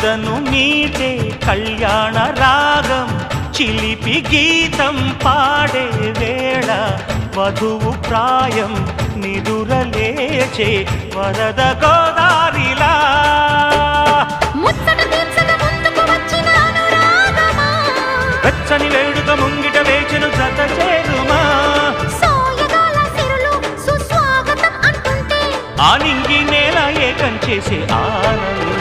ఎదను మీటే కళ్యాణ రాగం చిలిపి గీతం పాడే వేళ వధువు ప్రాయం నిదురలేచే వరద గోదారిలా వెచ్చని వేడుక ముంగిట వేచెను జత చేరుమా ఆ నింగి నేల ఏకం చేసే ఆనందం